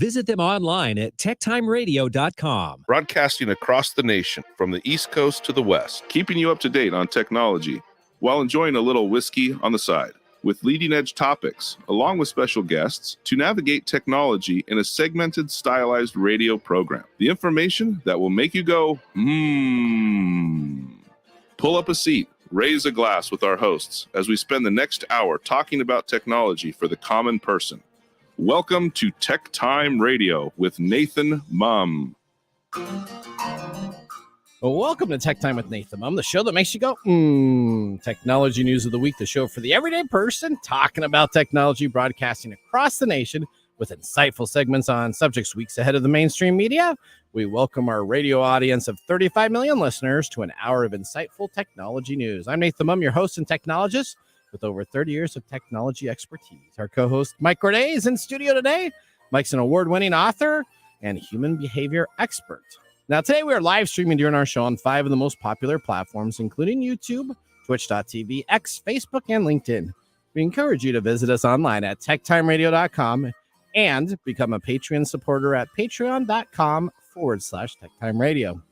Visit them online at techtimeradio.com. Broadcasting across the nation from the East Coast to the West, keeping you up to date on technology while enjoying a little whiskey on the side, with leading-edge topics, along with special guests, to navigate technology in a segmented, stylized radio program. The information that will make you go, Pull up a seat, raise a glass with our hosts as we spend the next hour talking about technology for the common person. Welcome to TechTime Radio with Nathan Mumm. Well, welcome to Tech Time with Nathan Mumm, the show that makes you go, Technology news of the week, the show for the everyday person talking about technology, broadcasting across the nation with insightful segments on subjects weeks ahead of the mainstream media. We welcome our radio audience of 35 million listeners to an hour of insightful technology news. I'm Nathan Mumm, your host and technologist with over 30 years of technology expertise. Our co-host, Mike Gorday, is in studio today. Mike's an award-winning author and human behavior expert. Now, today we are live streaming during our show on 5 of the most popular platforms, including YouTube, Twitch.tv, X, Facebook, and LinkedIn. We encourage you to visit us online at techtimeradio.com and become a Patreon supporter at patreon.com/techtimeradio.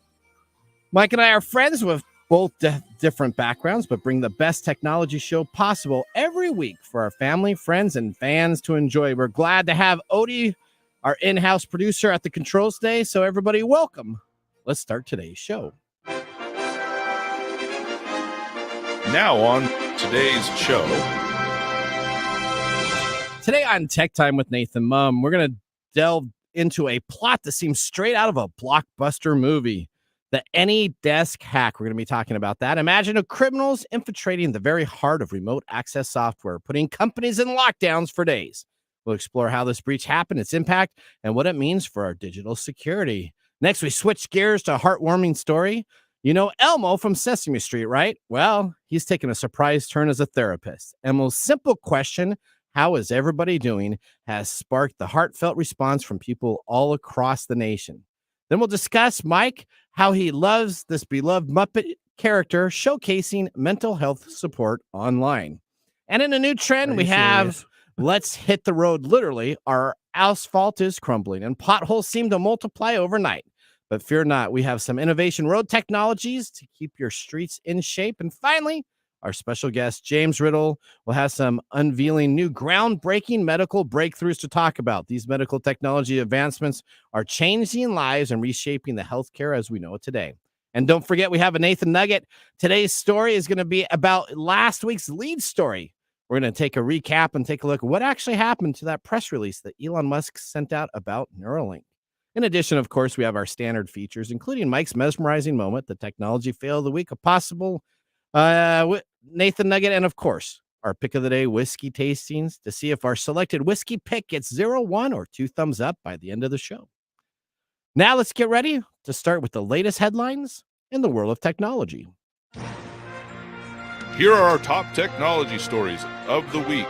Mike and I are friends with both different backgrounds, but bring the best technology show possible every week for our family, friends, and fans to enjoy. We're glad to have Odie, our in-house producer, at the controls today. So everybody, welcome. Let's start today's show. Now on today's show. Today on Tech Time with Nathan Mumm, we're going to delve into a plot that seems straight out of a blockbuster movie. The AnyDesk hack. We're going to be talking about that. Imagine a criminals infiltrating the very heart of remote access software, putting companies in lockdowns for days. We'll explore how this breach happened, its impact, and what it means for our digital security. Next, we switch gears to a heartwarming story. You know Elmo from Sesame Street, right? Well, he's taken a surprise turn as a therapist. Elmo's simple question, how is everybody doing, has sparked the heartfelt response from people all across the nation. Then we'll discuss, Mike, how he loves this beloved Muppet character, showcasing mental health support online. And in a new trend, we have let's hit the road. Literally, our asphalt is crumbling and potholes seem to multiply overnight. But fear not, we have some innovation road technologies to keep your streets in shape. And finally, our special guest, James Riddle, will have some unveiling new groundbreaking medical breakthroughs to talk about. These medical technology advancements are changing lives and reshaping the healthcare as we know it today. And don't forget, we have a Nathan Nugget. Today's story is going to be about last week's lead story. We're going to take a recap and take a look at what actually happened to that press release that Elon Musk sent out about Neuralink. In addition, of course, we have our standard features, including Mike's mesmerizing moment, the technology fail of the week, a possible Nathan Nugget, and of course, our pick of the day whiskey tastings to see if our selected whiskey pick gets 0, 1, or 2 thumbs up by the end of the show. Now let's get ready to start with the latest headlines in the world of technology. Here are our top technology stories of the week.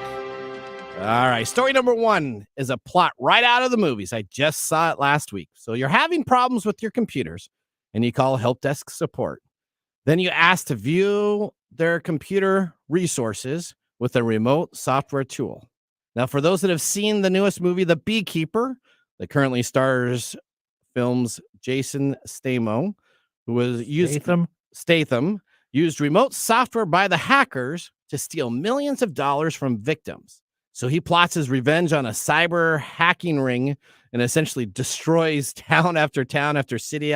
All right, story number 1 is a plot right out of the movies. I just saw it last week. So you're having problems with your computers and you call help desk support. Then you ask to view their computer resources with a remote software tool. Now, for those that have seen the newest movie, The Beekeeper, that currently stars films Jason Statham, who was Statham used remote software by the hackers to steal millions of dollars from victims. So he plots his revenge on a cyber hacking ring and essentially destroys town after town after city,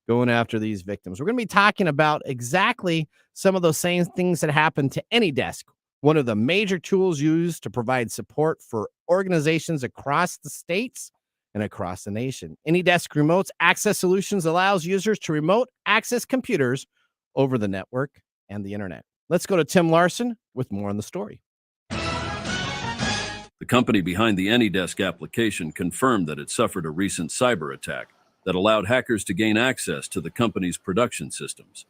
going after these victims. We're going to be talking about exactly some of those same things that happened to AnyDesk, one of the major tools used to provide support for organizations across the states and across the nation. AnyDesk Remote Access Solutions allows users to remote access computers over the network and the internet. Let's go to Tim Larson with more on the story. The company behind the AnyDesk application confirmed that it suffered a recent cyber attack that allowed hackers to gain access to the company's production systems.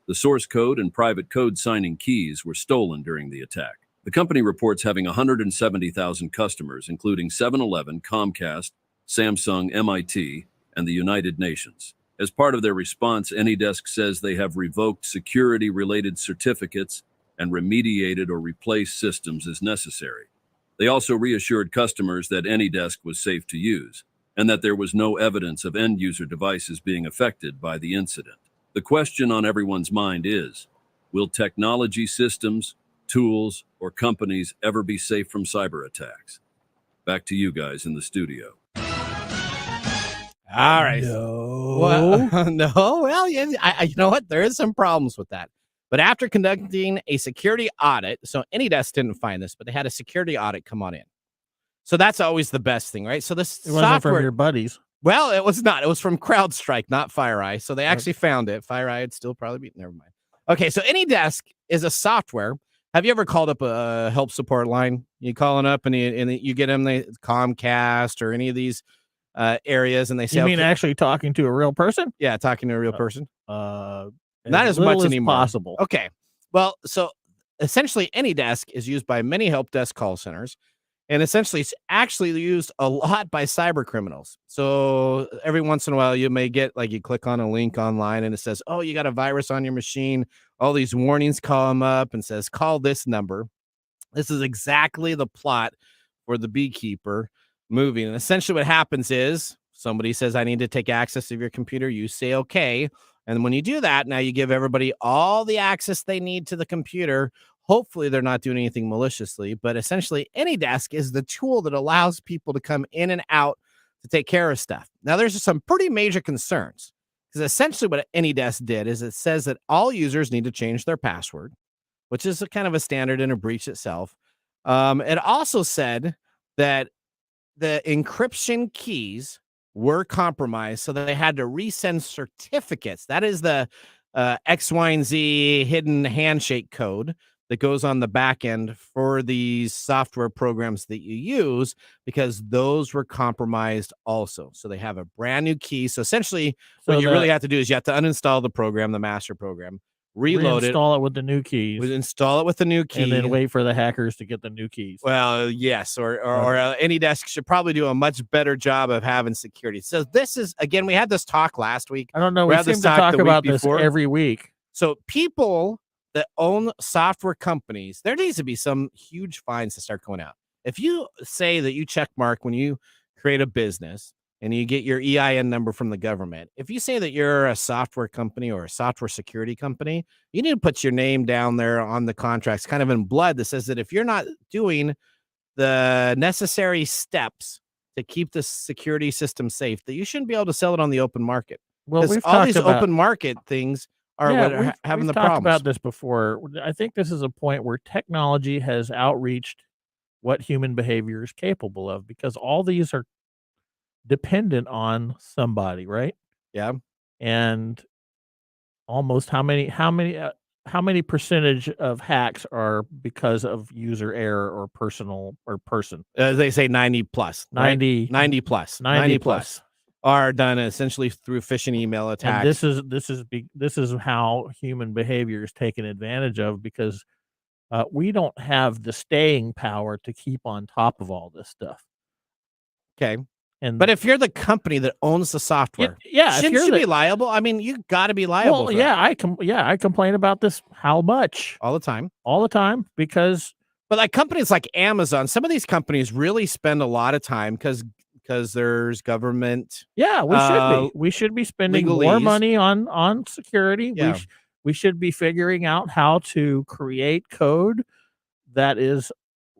The source code and private code signing keys were stolen during the attack. The company reports having 170,000 customers, including 7-Eleven, Comcast, Samsung, MIT, and the United Nations. As part of their response, AnyDesk says they have revoked security-related certificates and remediated or replaced systems as necessary. They also reassured customers that AnyDesk was safe to use and that there was no evidence of end-user devices being affected by the incident. The question on everyone's mind is, will technology systems, tools, or companies ever be safe from cyber attacks? Back to you guys in the studio. All right. No. Well, no. Well, yeah, you know what? There is some problems with that. But after conducting a security audit, so AnyDesk didn't find this, but they had a security audit come on in. So that's always the best thing, right? So this It wasn't software, from your buddies. well, it was not. It was from CrowdStrike, not FireEye. So they actually found it. FireEye would still probably be. Never mind. Okay, so AnyDesk is a software. Have you ever called up a help support line? You calling up and you get them, they Comcast or any of these areas, and they say, You mean okay, actually talking to a real person? yeah, talking to a real person. Not Not as much anymore. possible. Okay. Well, so essentially, AnyDesk is used by many help desk call centers, and essentially, it's actually used a lot by cyber criminals. So every once in a while, you may get like you click on a link online and it says, "Oh, you got a virus on your machine." All these warnings come up and says, "Call this number." This is exactly the plot for the Beekeeper movie, and essentially, what happens is somebody says, "I need to take access of your computer." You say, "Okay." And when you do that, now you give everybody all the access they need to the computer. Hopefully, they're not doing anything maliciously, but essentially, AnyDesk is the tool that allows people to come in and out to take care of stuff. Now, there's some pretty major concerns because essentially what AnyDesk did is it says that all users need to change their password, which is a kind of a standard in a breach itself. It also said that the encryption keys were compromised, so that they had to resend certificates. That is the X, Y, and Z hidden handshake code that goes on the back end for these software programs that you use, because those were compromised also. So they have a brand new key. So essentially, what you really have to do is you have to uninstall the program, the master program, reload it, install it with the new keys, install it with the new key, and then wait for the hackers to get the new keys. Well, yes, or AnyDesk should probably do a much better job of having security. So this is, again, we had this talk last week. I don't know. We seem to talk about this every week. So people that own software companies, there needs to be some huge fines to start going out. If you say that you check mark when you create a business and you get your EIN number from the government, if you say that you're a software company or a software security company, you need to put your name down there on the contracts, kind of in blood, that says that if you're not doing the necessary steps to keep the security system safe, that you shouldn't be able to sell it on the open market. Well, we've all talked these about open market things are what are having the problems. problems. About this before. I think this is a point where technology has outreached what human behavior is capable of, because all these are dependent on somebody, right? Yeah. And almost how many percentage of hacks are because of user error or personal or person? They say 90 plus. 90 plus. 90 plus are done essentially through phishing email attacks. And this is how human behavior is taken advantage of, because we don't have the staying power to keep on top of all this stuff. Okay. But if you're the company that owns the software, shouldn't you be liable? I mean, you got to be liable. Well, I complain about this how much? All the time, because like companies like Amazon, some of these companies really spend a lot of time because there's government. Yeah, we should be spending more money on security. Yeah. We should be figuring out how to create code that is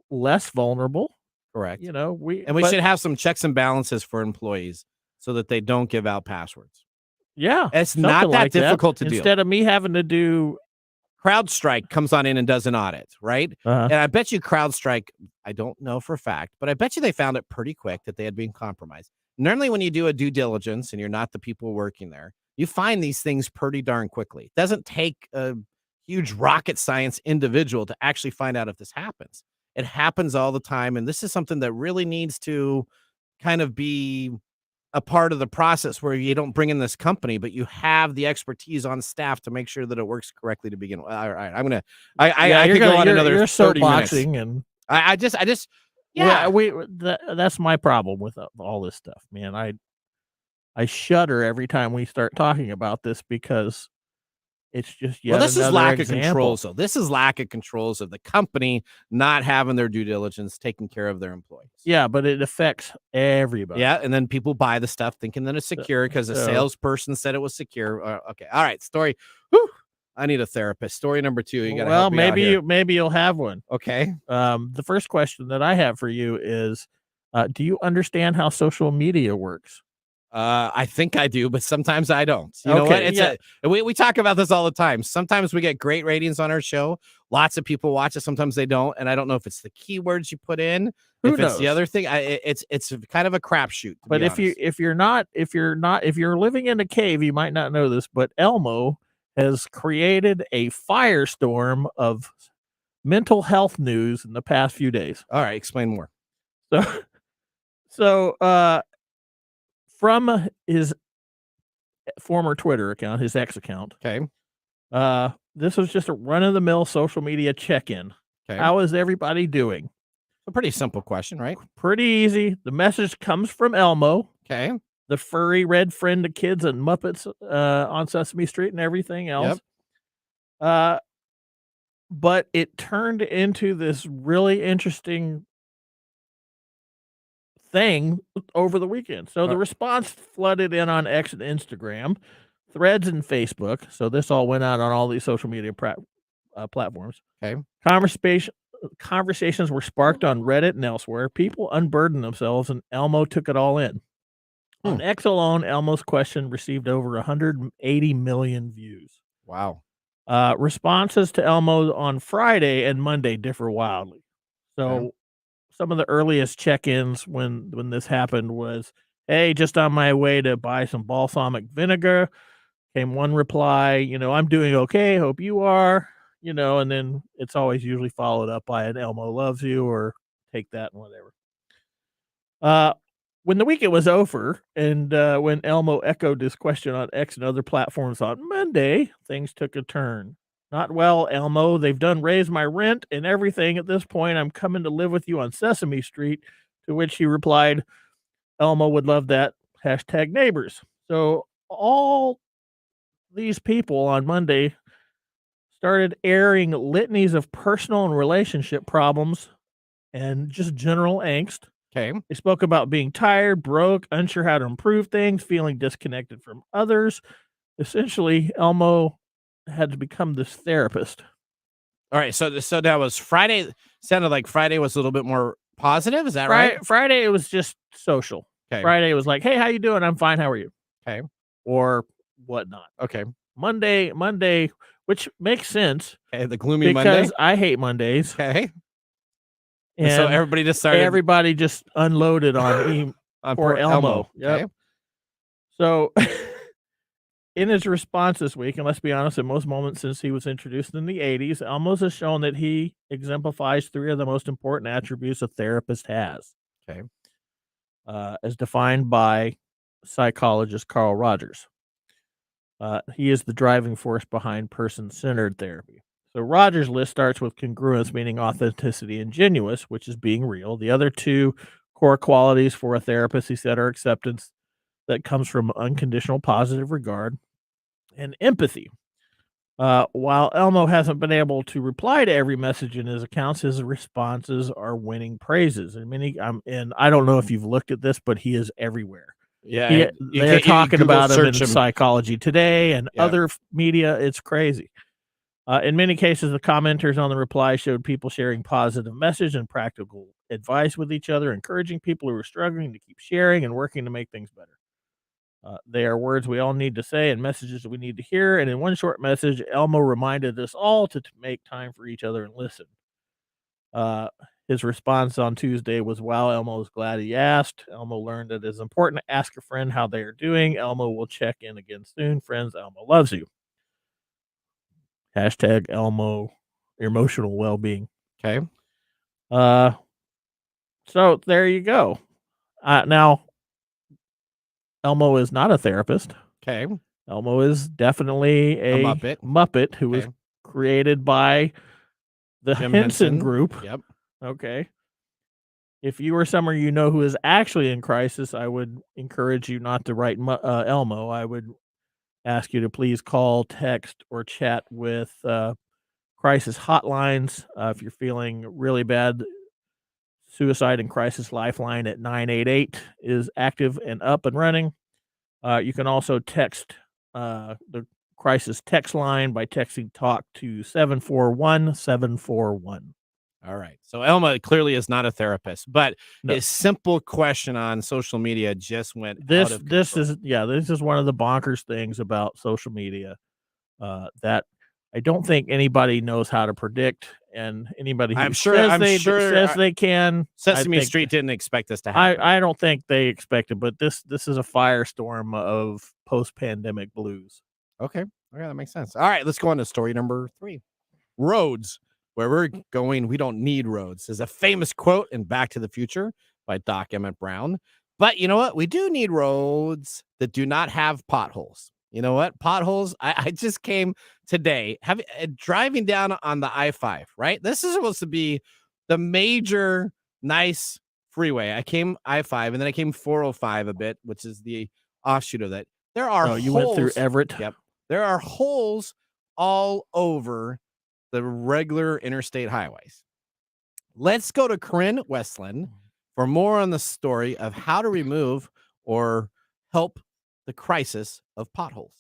less vulnerable. Correct. We should have some checks and balances for employees so that they don't give out passwords. Yeah. It's not that difficult to do. Instead of me having to do. CrowdStrike comes on in and does an audit, right? And I bet you CrowdStrike, I don't know for a fact, but I bet you they found it pretty quick that they had been compromised. Normally, when you do a due diligence and you're not the people working there, you find these things pretty darn quickly. It doesn't take a huge rocket science individual to actually find out if this happens. It happens all the time, and this is something that really needs to kind of be a part of the process where you don't bring in this company, but you have the expertise on staff to make sure that it works correctly to begin with. All right, I could go on another 30 minutes. And I just, that's my problem with all this stuff, man. I shudder every time we start talking about this, because It's just yet Well, this is another lack example. of controls, though. This is lack of controls of the company not having their due diligence, taking care of their employees. Yeah, but it affects everybody. Yeah, and then people buy the stuff thinking that it's secure because the so- salesperson said it was secure. Okay, all right. Story. Whew, I need a therapist. Story number 2. You got to Well, help me out here. maybe you'll have one. Okay. The first question that I have for you is, do you understand how social media works? I think I do, but sometimes I don't. You know what? Okay, We talk about this all the time. Sometimes we get great ratings on our show. Lots of people watch it. Sometimes they don't, and I don't know if it's the keywords you put in, Who if it's the knows? other thing. It's kind of a crapshoot. But if you're living in a cave, you might not know this, but Elmo has created a firestorm of mental health news in the past few days. All right, explain more. So from his former Twitter account, his X account, Okay. this was just a run-of-the-mill social media check-in. Okay. How is everybody doing? A pretty simple question, right? Pretty easy. The message comes from Elmo, Okay. the furry red friend of kids and Muppets on Sesame Street and everything else. But it turned into this really interesting thing over the weekend. So the response flooded in on X and Instagram, Threads and Facebook. So this all went out on all these social media platforms. Okay. Conversations were sparked on Reddit and elsewhere. People unburdened themselves, and Elmo took it all in. On X alone, Elmo's question received over 180 million views. Wow. Responses to Elmo on Friday and Monday differ wildly. So some of the earliest check-ins when this happened was, "Hey, just on my way to buy some balsamic vinegar." Came one reply, "I'm doing okay, hope you are." And then it's always usually followed up by an "Elmo loves you" or "take that" and whatever. When the weekend was over and when Elmo echoed this question on X and other platforms on Monday, things took a turn. "Not well, Elmo. They've done raised my rent and everything at this point. I'm coming to live with you on Sesame Street." To which he replied, "Elmo would love that. #neighbors." So all these people on Monday started airing litanies of personal and relationship problems and just general angst. Okay. They spoke about being tired, broke, unsure how to improve things, feeling disconnected from others. Essentially, Elmo had to become this therapist. All right. So that was Friday. Sounded like Friday was a little bit more positive. Is that right? Friday, it was just social. Okay. Friday, it was like, "Hey, how you doing? I'm fine. How are you?" Okay. Or whatnot. Okay. Monday, which makes sense. Okay. The gloomy because Monday. I hate Mondays. Okay. And so everybody just started. Everybody just unloaded on him on or poor Elmo. Yep. Okay. So in his response this week, and let's be honest, in most moments since he was introduced in the 80s, Elmo has shown that he exemplifies 3 of the most important attributes a therapist has. Okay. As defined by psychologist Carl Rogers. He is the driving force behind person-centered therapy. So Rogers' list starts with congruence, meaning authenticity, and genuous, which is being real. The other 2 core qualities for a therapist, he said, are acceptance that comes from unconditional positive regard and empathy. While Elmo hasn't been able to reply to every message in his accounts, his responses are winning praises. And I don't know if you've looked at this, but he is everywhere. Yeah. They're talking about him in search Psychology Today and other media. It's crazy. In many cases, the commenters on the reply showed people sharing positive message and practical advice with each other, encouraging people who are struggling to keep sharing and working to make things better. They are words we all need to say and messages that we need to hear. And in one short message, Elmo reminded us all to make time for each other and listen. His response on Tuesday was, "Wow, Elmo is glad he asked. Elmo learned that it's important to ask a friend how they are doing. Elmo will check in again soon. Friends, Elmo loves you." #Elmo emotional well-being. Okay. So there you go. Now, Elmo is not a therapist. Okay. Elmo is definitely a Muppet. Who was created by the Jim Henson Group. Yep. Okay. If you or someone you know who is actually in crisis, I would encourage you not to write Elmo. I would ask you to please call, text, or chat with crisis hotlines. If you're feeling really bad, Suicide and Crisis Lifeline at 988 is active and up and running. You can also text the crisis text line by texting talk to 741-741. All right. So Elma clearly is not a therapist, but No. his simple question on social media just went out This of this control. is this is one of the bonkers things about social media that I don't think anybody knows how to predict, and anybody who says they can. Sesame Street didn't expect this to happen. I don't think they expected, but this is a firestorm of post-pandemic blues. Okay, that makes sense. All right, let's go on to story number 3. Roads. Where we're going, we don't need roads, is a famous quote in Back to the Future by Doc Emmett Brown. But you know what? We do need roads that do not have potholes. You know what? Potholes. I just came today driving down on the I-5, right? This is supposed to be the major nice freeway. I came I-5 and then I came 405 a bit, which is the offshoot of that. There are holes. You went through Everett? Yep. There are holes all over the regular interstate highways. Let's go to Corinne Westland for more on the story of how to remove or help the crisis of potholes.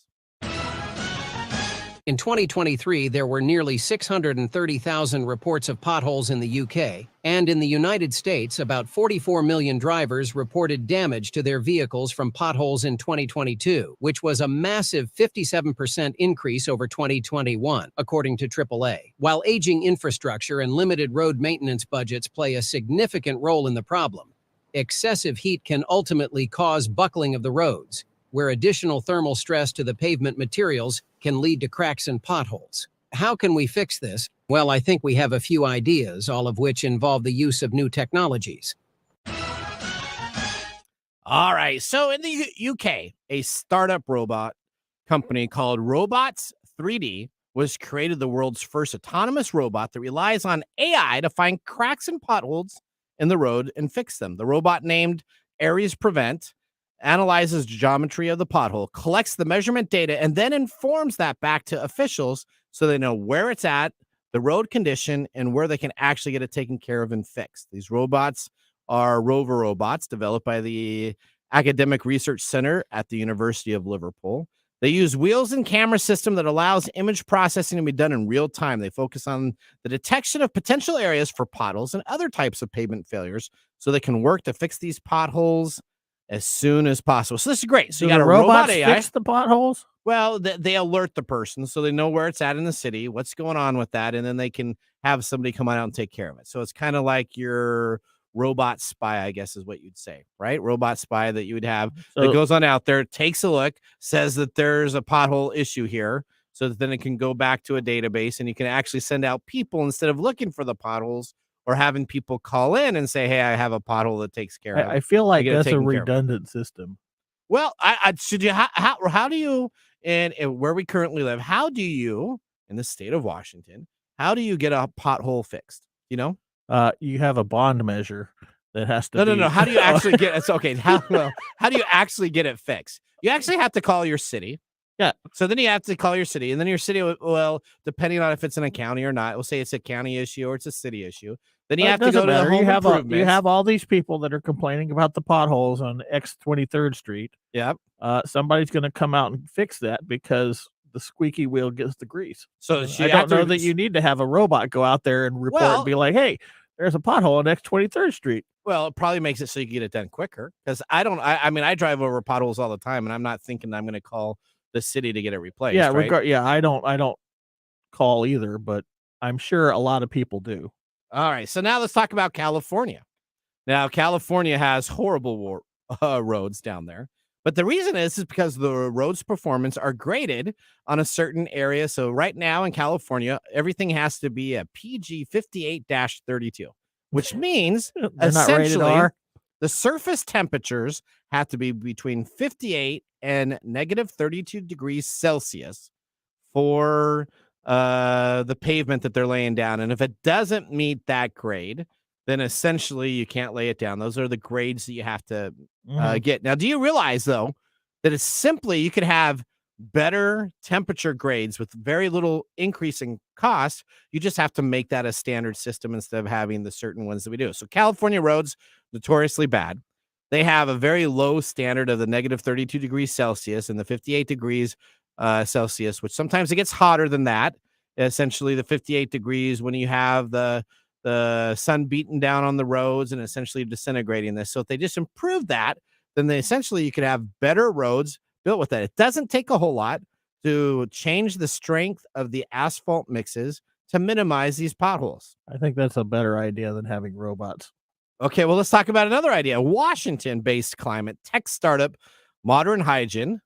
In 2023, there were nearly 630,000 reports of potholes in the UK, and in the United States, about 44 million drivers reported damage to their vehicles from potholes in 2022, which was a massive 57% increase over 2021, according to AAA. While aging infrastructure and limited road maintenance budgets play a significant role in the problem, excessive heat can ultimately cause buckling of the roads, where additional thermal stress to the pavement materials can lead to cracks and potholes. How can we fix this? Well, I think we have a few ideas, all of which involve the use of new technologies. All right. So in the UK, a startup robot company called Robots 3D was created, the world's first autonomous robot that relies on AI to find cracks and potholes in the road and fix them. The robot, named Aries Prevent, analyzes geometry of the pothole, collects the measurement data, and then informs that back to officials so they know where it's at, the road condition, and where they can actually get it taken care of and fixed. These robots are rover robots developed by the Academic Research Center at the University of Liverpool. They use wheels and camera system that allows image processing to be done in real time. They focus on the detection of potential areas for potholes and other types of pavement failures so they can work to fix these potholes as soon as possible. So this is great. So you got a robot AI. Fix the potholes? Well, they alert the person so they know where it's at in the city, what's going on with that, and then they can have somebody come on out and take care of it. So it's kind of like your robot spy, I guess is what you'd say, right? Robot spy that you would have that goes on out there, takes a look, says that there's a pothole issue here, so that then it can go back to a database and you can actually send out people instead of looking for the potholes or having people call in and say, hey, I have a pothole that takes care of. I feel like that's a redundant system. Well, should you, how do you, and where we currently live, how do you, in the state of Washington, how do you get a pothole fixed? You know? You have a bond measure that has to No. How do you actually get it's okay. How do you actually get it fixed? You actually have to call your city. Yeah. So then you have to call your city, and then your city, well, depending on if it's in a county or not, we'll say it's a county issue or it's a city issue. Then you have to go to the home improvements. You have all these people that are complaining about the potholes on X-23rd Street. Yep. Somebody's going to come out and fix that because the squeaky wheel gets the grease. So I don't know that you need to have a robot go out there and report and be like, hey, there's a pothole on X-23rd Street. Well, it probably makes it so you can get it done quicker, because I mean, I drive over potholes all the time, and I'm not thinking I'm going to call the city to get it replaced. Yeah, right? I don't call either, but I'm sure a lot of people do. All right, so now let's talk about California. Now, California has horrible roads down there, but the reason is because the roads performance are graded on a certain area. So right now in California, everything has to be a PG 58-32, which means essentially the surface temperatures have to be between 58 and negative 32 degrees Celsius for the pavement that they're laying down. And if it doesn't meet that grade, then essentially you can't lay it down. Those are the grades that you have to get. Now, do you realize, though, that it's simply, you could have better temperature grades with very little increase in cost. You just have to make that a standard system instead of having the certain ones that we do. So California roads, notoriously bad. They have a very low standard of the negative 32 degrees Celsius and the 58 degrees Celsius, which sometimes it gets hotter than that. Essentially, the 58 degrees when you have the sun beating down on the roads and essentially disintegrating this. So if they just improve that, then you could have better roads built with that. It doesn't take a whole lot to change the strength of the asphalt mixes to minimize these potholes. I think that's a better idea than having robots. Okay, well, let's talk about another idea. Washington-based climate tech startup Modern Hydrogen,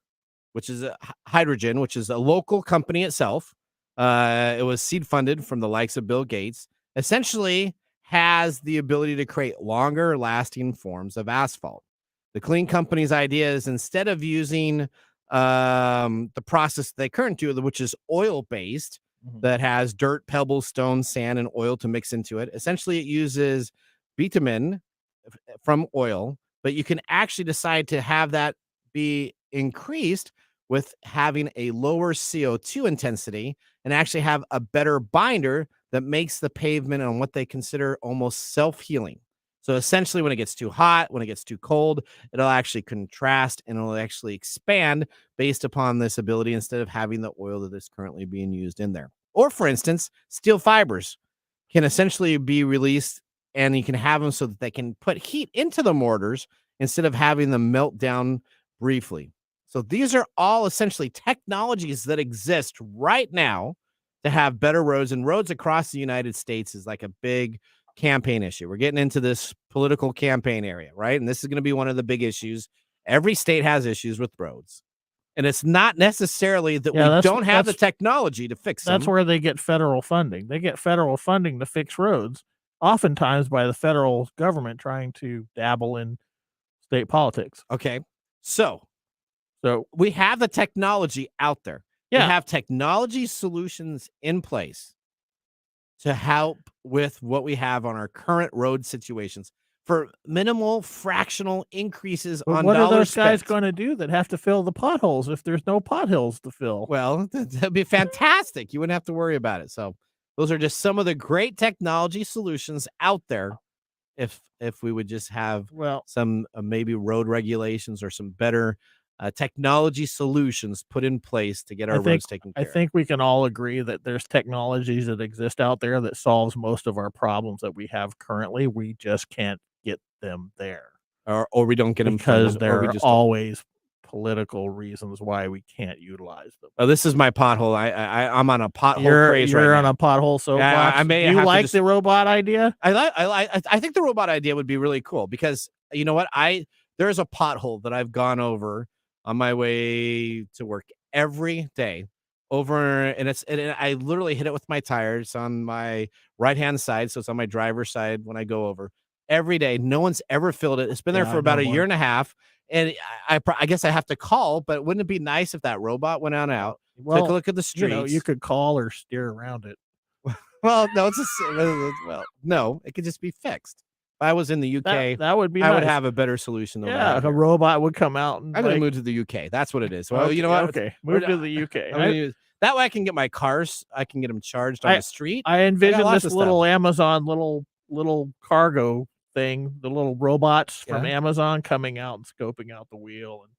which is a local company itself. It was seed funded from the likes of Bill Gates. Essentially has the ability to create longer lasting forms of asphalt. The Clean Company's idea is instead of using the process they currently do, which is oil-based, that has dirt, pebbles, stones, sand, and oil to mix into it. Essentially, it uses bitumen from oil, but you can actually decide to have that be increased with having a lower CO2 intensity and actually have a better binder that makes the pavement on what they consider almost self-healing. So essentially, when it gets too hot, when it gets too cold, it'll actually contrast and it'll actually expand based upon this ability instead of having the oil that is currently being used in there. Or, for instance, steel fibers can essentially be released and you can have them so that they can put heat into the mortars instead of having them melt down briefly. So these are all essentially technologies that exist right now to have better roads, and roads across the United States is like a big campaign issue. We're getting into this political campaign area, right? And this is going to be one of the big issues. Every state has issues with roads. And it's not necessarily that we don't have the technology to fix them. That's where they get federal funding. They get federal funding to fix roads, oftentimes by the federal government trying to dabble in state politics. Okay. So we have the technology out there. Yeah. We have technology solutions in place to help with what we have on our current road situations for minimal fractional increases on what are dollars those guys spent. going to do that have to fill the potholes if there's no potholes to fill? Well, that'd be fantastic. You wouldn't have to worry about it. So those are just some of the great technology solutions out there. If we would just have some maybe road regulations or some better technology solutions put in place to get our roads taken care of. I think we can all agree that there's technologies that exist out there that solves most of our problems that we have currently. We just can't get them there. Or we don't get them because there are always political reasons why we can't utilize them. Oh, this is my pothole. I'm on a pothole craze right now. You're on a pothole soapbox. I may Do you have like the robot idea? I think the robot idea would be really cool because you know what? There's a pothole that I've gone over on my way to work every day and I literally hit it with my tires on my right-hand side. So it's on my driver's side when I go over every day. No one's ever filled it. It's been there for about a year and a half. And I guess I have to call, but wouldn't it be nice if that robot went on out, took a look at the streets? You could call or steer around it. Well, no, no, it could just be fixed. If I was in the UK, that would be I nice. would have a better solution than that. A robot would come out. And I'm going to move to the UK. That's what it is. Well, you know what? Okay, move to the UK. That way I can get my cars. I can get them charged on the street. I envision this little Amazon, little cargo thing, the little robots from Amazon coming out and scoping out the wheel. And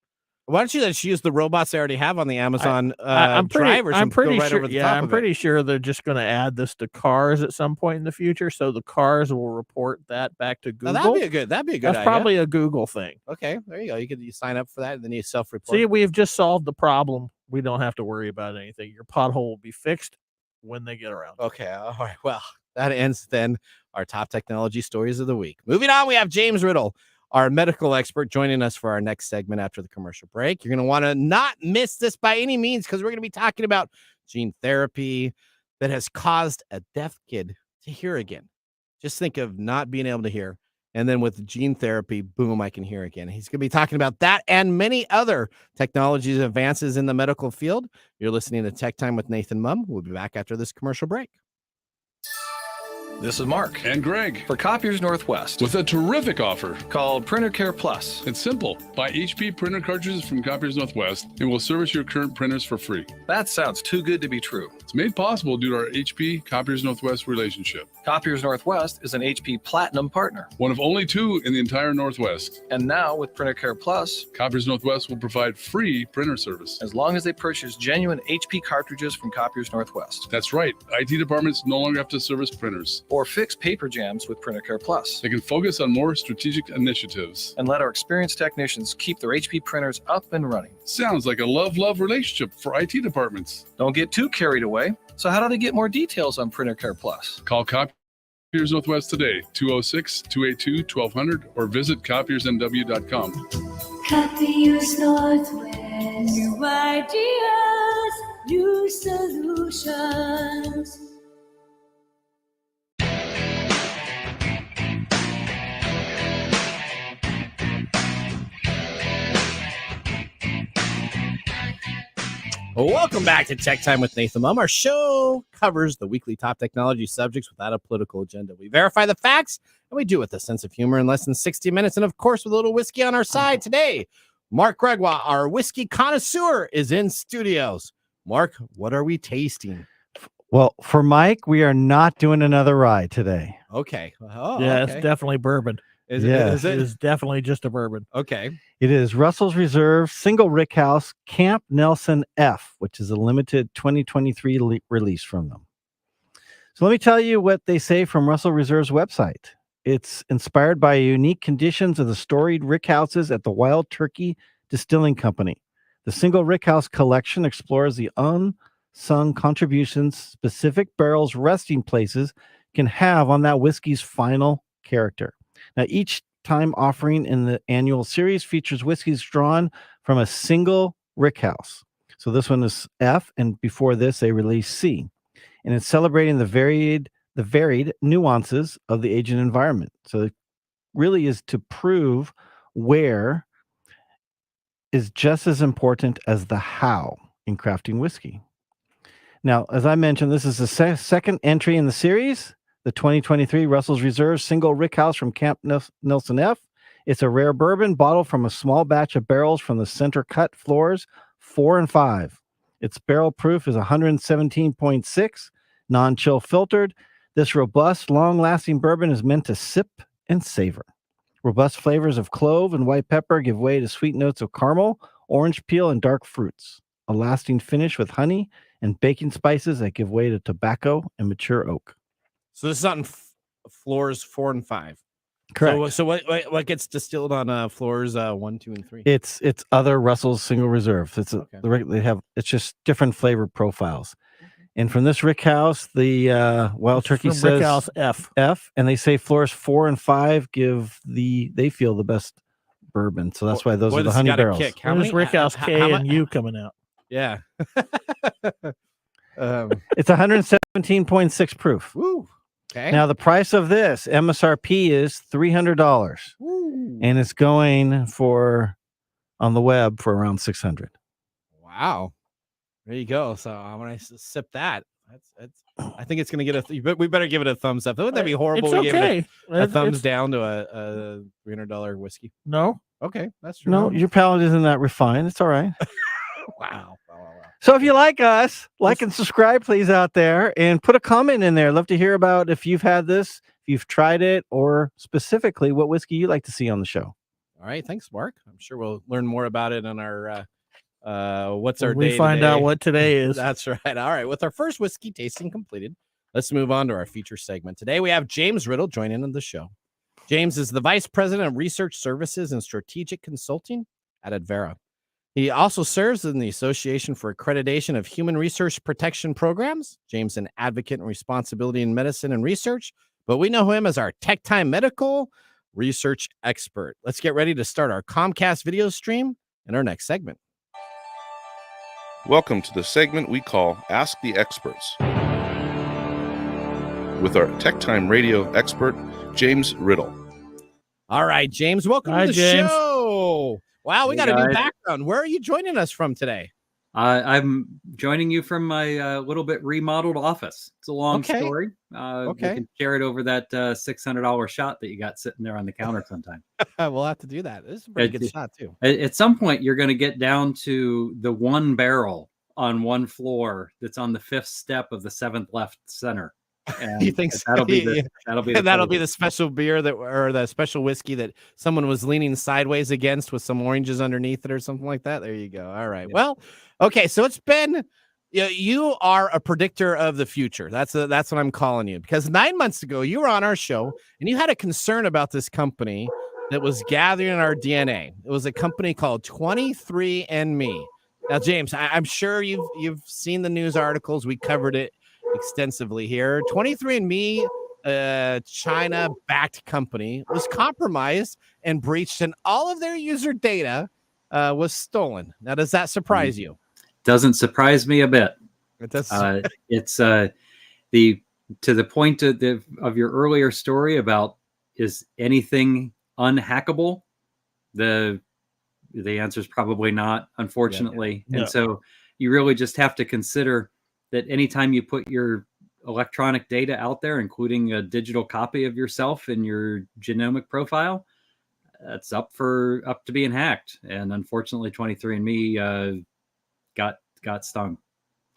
why don't you just use the robots they already have on the Amazon drivers? I'm pretty sure. I'm pretty sure they're just going to add this to cars at some point in the future, so the cars will report that back to Google. That'd be a good. That's idea. Probably a Google thing. Okay, there you go. You sign up for that, and then you self-report. See, we've just solved the problem. We don't have to worry about anything. Your pothole will be fixed when they get around. Okay, all right. Well, that ends then our top technology stories of the week. Moving on, we have James Riddle, our medical expert, joining us for our next segment after the commercial break. You're going to want to not miss this by any means because we're going to be talking about gene therapy that has caused a deaf kid to hear again. Just think of not being able to hear. And then with gene therapy, boom, I can hear again. He's going to be talking about that and many other technologies advances in the medical field. You're listening to Tech Time with Nathan Mumm. We'll be back after this commercial break. This is Mark. And Greg. For Copiers Northwest. With a terrific offer. Called Printer Care Plus. It's simple. Buy HP printer cartridges from Copiers Northwest and we'll service your current printers for free. That sounds too good to be true. It's made possible due to our HP Copiers Northwest relationship. Copiers Northwest is an HP Platinum partner. One of only 2 in the entire Northwest. And now with Printer Care Plus, Copiers Northwest will provide free printer service. As long as they purchase genuine HP cartridges from Copiers Northwest. That's right. IT departments no longer have to service printers. Or fix paper jams with Printer Care Plus. They can focus on more strategic initiatives. And let our experienced technicians keep their HP printers up and running. Sounds like a love-love relationship for IT departments. Don't get too carried away. So how do they get more details on Printer Care Plus? Call Copiers Northwest today, 206-282-1200, or visit copiersnw.com. Copiers Northwest. New ideas, new solutions. Welcome back to Tech Time with Nathan Mumm. Our show covers the weekly top technology subjects without a political agenda. We verify the facts, and we do it with a sense of humor in less than 60 minutes. And, of course, with a little whiskey on our side today. Mark Gregoire, our whiskey connoisseur, is in studios. Mark, what are we tasting? Well, for Mike, we are not doing another rye today. Okay. Oh, yeah, okay. It's definitely bourbon. Is Yes. it? It is definitely just a bourbon. Okay. It is Russell's Reserve Single Rickhouse Camp Nelson F, which is a limited 2023 release from them. So let me tell you what they say from Russell Reserve's website. It's inspired by unique conditions of the storied rickhouses at the Wild Turkey Distilling Company. The Single Rickhouse collection explores the unsung contributions specific barrels' resting places can have on that whiskey's final character. Now, each time offering in the annual series features whiskeys drawn from a single rickhouse. So this one is F, and before this they released C. And it's celebrating the varied nuances of the age and environment. So it really is to prove where is just as important as the how in crafting whiskey. Now, as I mentioned, this is the second entry in the series. The 2023 Russell's Reserve Single Rickhouse from Camp Nelson F. It's a rare bourbon bottled from a small batch of barrels from the center cut floors 4 and 5. Its barrel proof is 117.6, non-chill filtered. This robust, long-lasting bourbon is meant to sip and savor. Robust flavors of clove and white pepper give way to sweet notes of caramel, orange peel, and dark fruits. A lasting finish with honey and baking spices that give way to tobacco and mature oak. So this is on floors 4 and 5. Correct. So what gets distilled on floors 1, 2, and 3? It's other Russell's Single Reserve. It's it's just different flavor profiles. And from this rickhouse, the Wild Turkey says Rickhouse F, and they say floors 4 and 5 give they feel the best bourbon. So that's why those are the honey barrels. How There's many? Rickhouse K and U coming out. Yeah. It's 117.6 proof. Woo. Okay. Now the price of this MSRP is $300, and it's going for on the web for around $600. Wow. There you go. So when I sip that, that's I think it's gonna get we better give it a thumbs up. Wouldn't that be horrible? It's We okay. gave it a thumbs down to a $300 whiskey. No. Okay, that's true. No, your palate isn't that refined. It's all right. Wow. So if you like us, like and subscribe, please, out there, and put a comment in there. Love to hear about if you've had this, if you've tried it, or specifically what whiskey you'd like to see on the show. All right. Thanks, Mark. I'm sure we'll learn more about it on our what's our When we day find today. out what today is. That's right. All right. With our first whiskey tasting completed, let's move on to our feature segment. Today we have James Riddle joining on the show. James is the Vice President of Research Services and Strategic Consulting at Advera. He also serves in the Association for Accreditation of Human Research Protection Programs. James is an advocate in responsibility in medicine and research, but we know him as our TechTime medical research expert. Let's get ready to start our Comcast video stream in our next segment. Welcome to the segment we call Ask the Experts with our TechTime radio expert, James Riddle. All right, James, welcome Hi, to the James. show. Wow, we Hey, got a new guys. background. Where are you joining us from today? I'm joining you from my little bit remodeled office. It's a long Okay. story. Okay. We can share it over that $600 shot that you got sitting there on the counter sometime. We'll have to do that. This is a pretty good shot too. At some point, you're going to get down to the one barrel on one floor that's on the 5th step of the 7th left center. And You think so? that'll be the the special beer or the special whiskey that someone was leaning sideways against with some oranges underneath it or something like that. There you go. All right. Yeah. Well, okay. So it's been, you are a predictor of the future. That's what I'm calling you, because 9 months ago you were on our show and you had a concern about this company that was gathering our DNA. It was a company called 23andMe. Now, James, I'm sure you've seen the news articles. We covered it extensively here. 23andMe, China-backed company, was compromised and breached, and all of their user data was stolen. Now, does that surprise you? Doesn't surprise me a bit. It does. It's to the point of your earlier story about, is anything unhackable? The answer is probably not, unfortunately. Yeah. And so you really just have to consider that anytime you put your electronic data out there, including a digital copy of yourself and your genomic profile, that's up to being hacked. And unfortunately, 23andMe got stung.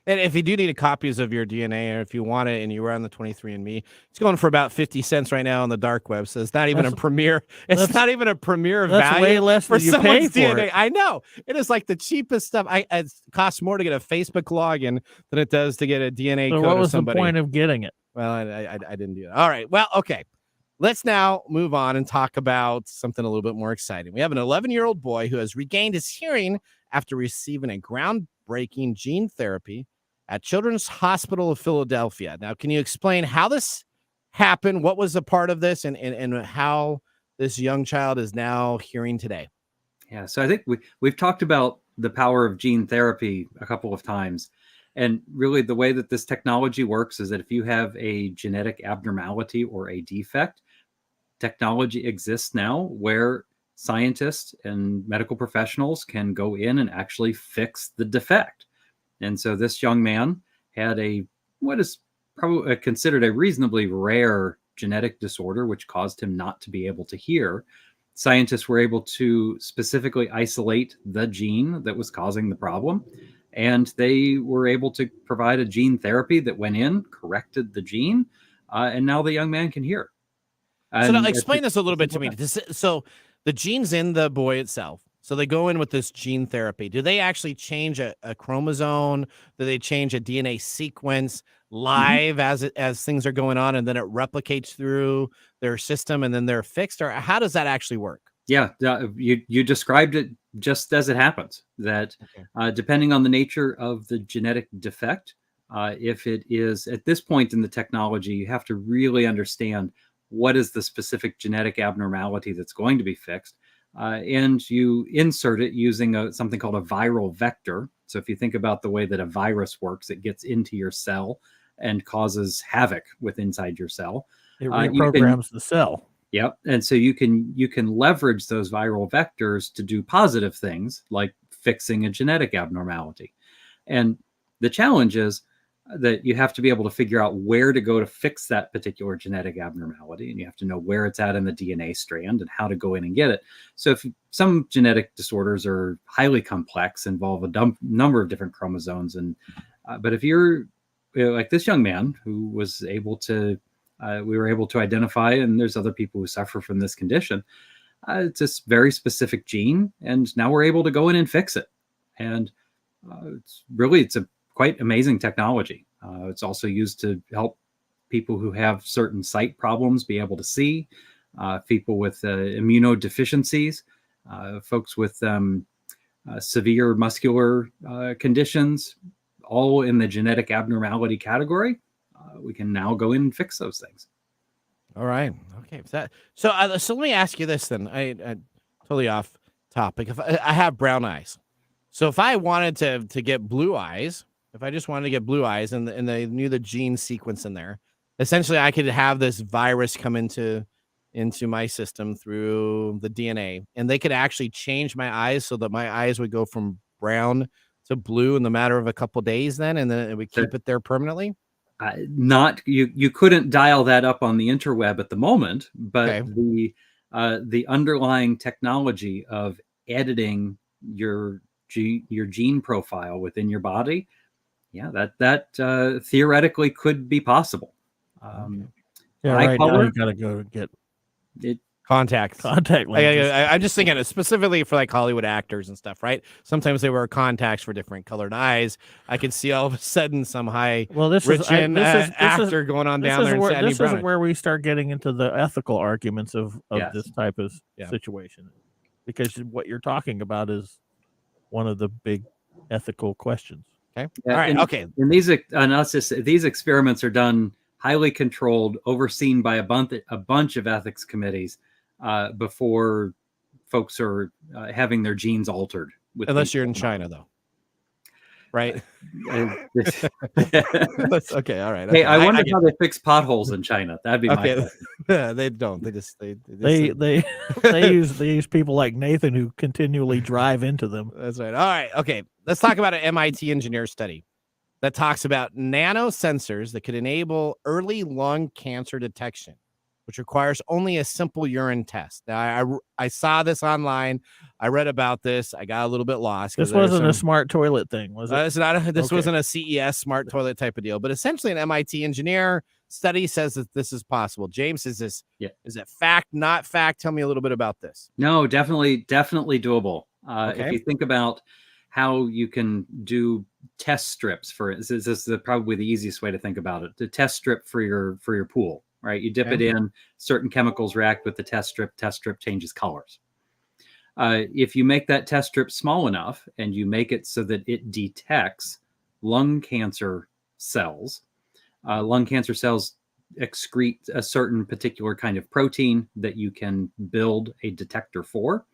And if you do need copies of your DNA, or if you want it and you were on the 23andMe, it's going for about 50 cents right now on the dark web. So it's not even a premier. It's not even a premier value. Way less for than you pay someone's for DNA. it. I know. It is like the cheapest stuff. It costs more to get a Facebook login than it does to get a DNA So code what of was somebody. the point of getting it? Well, I didn't do that. All right. Well, okay. Let's now move on and talk about something a little bit more exciting. We have an 11-year-old boy who has regained his hearing after receiving a groundbreaking gene therapy at Children's Hospital of Philadelphia. Now, can you explain how this happened? What was a part of this, and how this young child is now hearing today? Yeah, so I think we've talked about the power of gene therapy a couple of times. And really the way that this technology works is that if you have a genetic abnormality or a defect, technology exists now where scientists and medical professionals can go in and actually fix the defect. And so this young man had what is probably considered a reasonably rare genetic disorder, which caused him not to be able to hear. Scientists were able to specifically isolate the gene that was causing the problem, and they were able to provide a gene therapy that went in, corrected the gene, and now the young man can hear. So now explain this a little bit to me. So the gene's in the boy itself. So they go in with this gene therapy. Do they actually change a chromosome? Do they change a DNA sequence live as things are going on, and then it replicates through their system and then they're fixed? Or how does that actually work? Yeah, you described it just as it happens, that depending on the nature of the genetic defect, if it is at this point in the technology, you have to really understand what is the specific genetic abnormality that's going to be fixed. And you insert it using something called a viral vector. So if you think about the way that a virus works, it gets into your cell and causes havoc inside your cell. It reprograms the cell. Yep. And so you can leverage those viral vectors to do positive things like fixing a genetic abnormality. And the challenge is that you have to be able to figure out where to go to fix that particular genetic abnormality, and you have to know where it's at in the DNA strand and how to go in and get it. So if some genetic disorders are highly complex, involve a number of different chromosomes, and but if you're like this young man who was able to, we were able to identify, and there's other people who suffer from this condition, it's this very specific gene, and now we're able to go in and fix it. And it's a quite amazing technology. It's also used to help people who have certain sight problems be able to see, people with immunodeficiencies, folks with severe muscular conditions, all in the genetic abnormality category. We can now go in and fix those things. All right. Okay. So let me ask you this then. I totally off topic. If I have brown eyes, so if I wanted to get blue eyes, if I just wanted to get blue eyes and they knew the gene sequence in there, essentially I could have this virus come into my system through the DNA, and they could actually change my eyes so that my eyes would go from brown to blue in the matter of a couple days then, and then it would keep it there permanently? Not you couldn't dial that up on the interweb at the moment, but the underlying technology of editing your gene profile within your body, that theoretically could be possible. Right now you gotta go get contact lenses. I'm just thinking specifically for like Hollywood actors and stuff, right? Sometimes they wear contacts for different colored eyes. I can see all of a sudden some actor going on down there. This is where we start getting into the ethical arguments of this type of situation, because what you're talking about is one of the big ethical questions. Okay. All right. Okay. And these experiments are done highly controlled, overseen by a bunch of ethics committees before folks are having their genes altered. Unless you're in China, though. Right? Okay, all right. Okay. Hey, I wonder how they fix potholes in China. That'd be my question. Yeah, they don't. They use people like Nathan who continually drive into them. That's right. All right. Okay. Let's talk about an MIT engineer study that talks about nanosensors that could enable early lung cancer detection, which requires only a simple urine test. Now, I saw this online. I read about this. I got a little bit lost. This wasn't a smart toilet thing, was it? This wasn't a CES smart toilet type of deal, but essentially an MIT engineer study says that this is possible. James, is it fact, not fact? Tell me a little bit about this. No, definitely doable. If you think about how you can do test strips for it, this is probably the easiest way to think about it. The test strip for your pool, right? You dip it in, certain chemicals react with the test strip changes colors. If you make that test strip small enough and you make it so that it detects lung cancer cells excrete a certain particular kind of protein that you can build a detector for.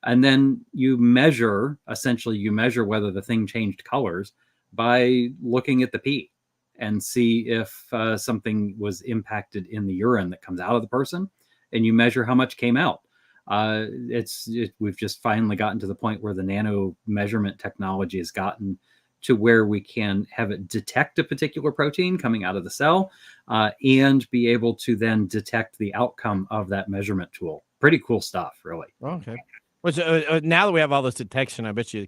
And then you measure whether the thing changed colors by looking at the pee and see if something was impacted in the urine that comes out of the person, and you measure how much came out. We've just finally gotten to the point where the nano measurement technology has gotten to where we can have it detect a particular protein coming out of the cell and be able to then detect the outcome of that measurement tool. Pretty cool stuff, really. Okay. Which now that we have all this detection, I bet you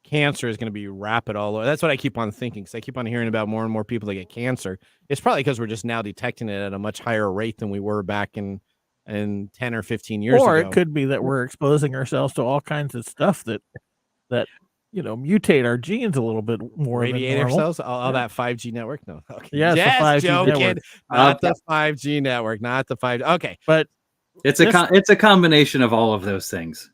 cancer is going to be rapid all over. That's what I keep on thinking, because I keep on hearing about more and more people that get cancer. It's probably because we're just now detecting it at a much higher rate than we were back in 10 or 15 years ago. Or it could be that we're exposing ourselves to all kinds of stuff that mutate our genes a little bit more. Radiate ourselves? All that 5G network? No. Okay. Yes, the 5G network. Not the 5G network, not the 5G. Okay. But it's a combination of all of those things.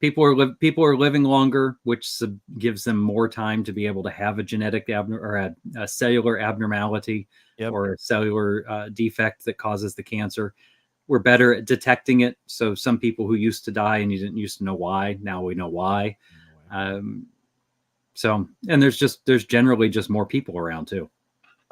People are living longer, which gives them more time to be able to have a genetic or a cellular abnormality or a cellular defect that causes the cancer. We're better at detecting it. So some people who used to die and you didn't used to know why, now we know why. And there's generally just more people around too.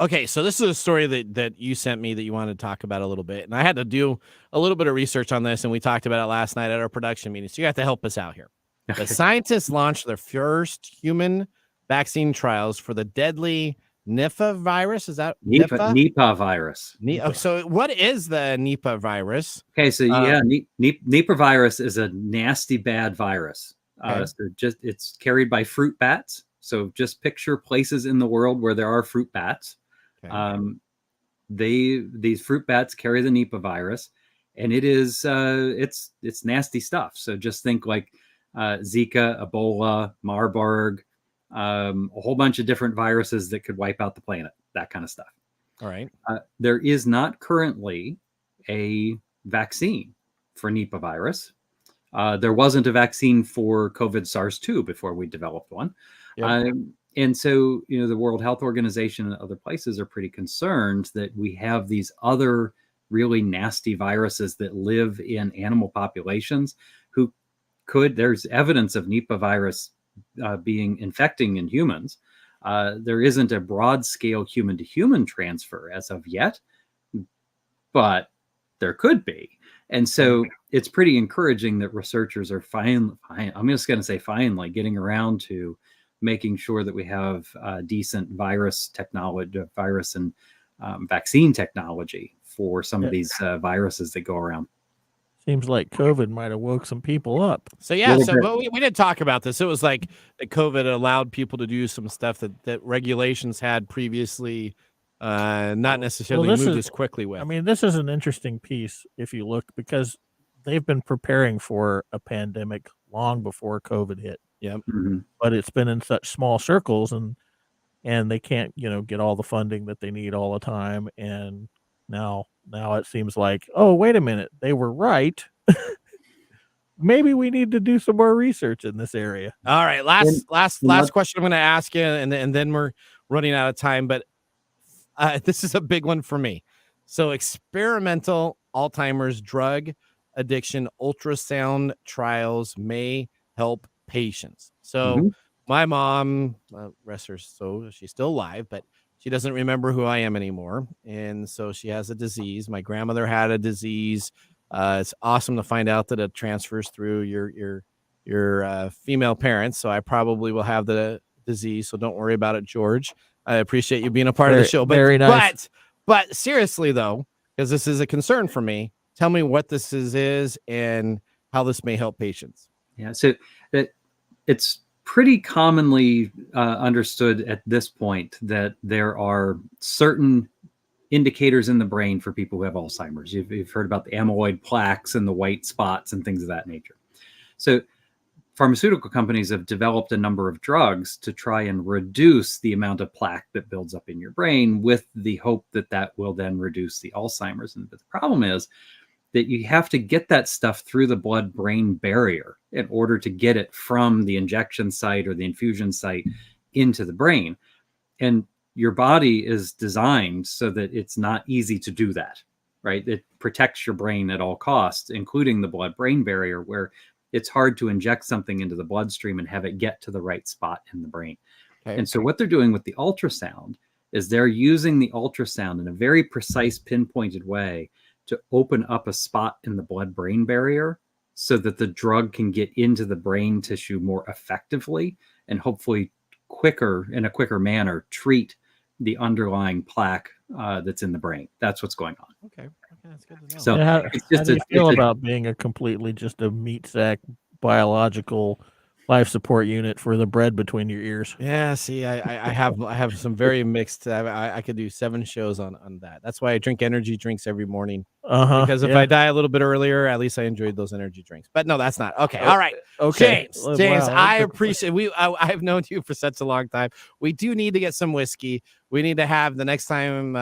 Okay, so this is a story that you sent me that you wanted to talk about a little bit, and I had to do a little bit of research on this, and we talked about it last night at our production meeting, so you have to help us out here. The scientists launched their first human vaccine trials for the deadly Nipah virus. Is that Nipah virus? So what is the Nipah virus? Okay, so Nipah virus is a nasty, bad virus. It's carried by fruit bats. So just picture places in the world where there are fruit bats. Okay. These fruit bats carry the Nipah virus, and it is it's nasty stuff. So just think like Zika, Ebola, Marburg, a whole bunch of different viruses that could wipe out the planet, that kind of stuff. All right. There is not currently a vaccine for Nipah virus. There wasn't a vaccine for COVID SARS-2 before we developed one. Yep. And so, the World Health Organization and other places are pretty concerned that we have these other really nasty viruses that live in animal populations there's evidence of Nipah virus infecting in humans. There isn't a broad scale human to human transfer as of yet, but there could be. And so it's pretty encouraging that researchers are finally getting around to making sure that we have decent virus technology, virus and vaccine technology for some of these viruses that go around. Seems like COVID might have woke some people up. So but we did talk about this. It was like that COVID allowed people to do some stuff that regulations had previously not necessarily moved as quickly with. I mean, this is an interesting piece if you look, because they've been preparing for a pandemic long before COVID hit. Yep. Mm-hmm. But it's been in such small circles, and they can't, get all the funding that they need all the time. And now it seems like, oh, wait a minute, they were right. Maybe we need to do some more research in this area. All right, last question I'm going to ask you, and then we're running out of time. But this is a big one for me. So, experimental Alzheimer's drug addiction ultrasound trials may help patients. So, my mom, rest her soul, she's still alive, but she doesn't remember who I am anymore, and so she has a disease. My grandmother had a disease. It's awesome to find out that it transfers through your female parents. So I probably will have the disease. So don't worry about it, George. I appreciate you being a part of the show. But, very nice. But seriously though, because this is a concern for me, tell me what this is and how this may help patients. Yeah, so it's pretty commonly understood at this point that there are certain indicators in the brain for people who have Alzheimer's. You've heard about the amyloid plaques and the white spots and things of that nature. So pharmaceutical companies have developed a number of drugs to try and reduce the amount of plaque that builds up in your brain, with the hope that that will then reduce the Alzheimer's. But the problem is that you have to get that stuff through the blood-brain barrier in order to get it from the injection site or the infusion site into the brain. And your body is designed so that it's not easy to do that, right? It protects your brain at all costs, including the blood-brain barrier, where it's hard to inject something into the bloodstream and have it get to the right spot in the brain. Okay. And so what they're doing with the ultrasound is they're using the ultrasound in a very precise, pinpointed way to open up a spot in the blood-brain barrier so that the drug can get into the brain tissue more effectively and hopefully in a quicker manner, treat the underlying plaque that's in the brain. That's what's going on. Okay, that's good to know. So how do you feel about being a completely just a meat sack biological life support unit for the bread between your ears? Yeah, see, I have some very mixed. I could do 7 shows on that. That's why I drink energy drinks every morning. Because if I die a little bit earlier, at least I enjoyed those energy drinks. But no, that's not okay. All right, okay, James, wow, I appreciate. I've known you for such a long time. We do need to get some whiskey. We need to have the next time